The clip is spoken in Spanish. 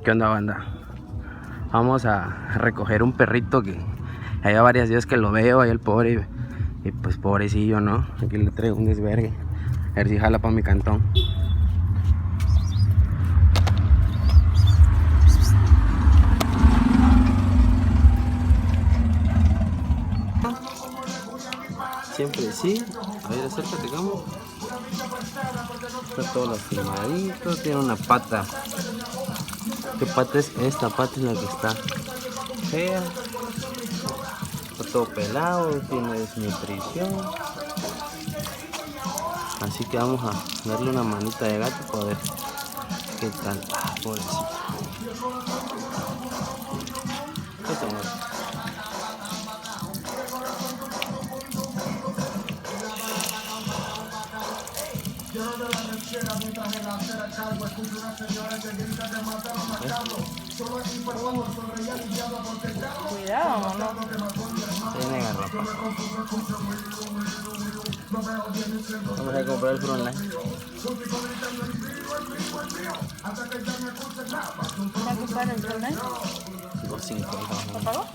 ¿Qué onda, banda? Vamos a recoger un perrito que hay varios días que lo veo, ahí el pobre, y pues pobrecillo, ¿no? Aquí le traigo un desvergue. A ver si jala para mi cantón. Siempre sí. A ver, acércate, ¿cómo? Está todo lastimadito, tiene una pata. ¿Qué pata es esta? Pata es la que está fea. Está todo pelado, tiene desnutrición. Así que vamos a darle una manita de gato para ver qué tal. Ah, pobrecito. Esto, Cuidado, ¿no? tiene garrapa. Vamos a comprar el Frontline. ¿Va a comprar el Frontline? 2.50. ¿Lo pagó?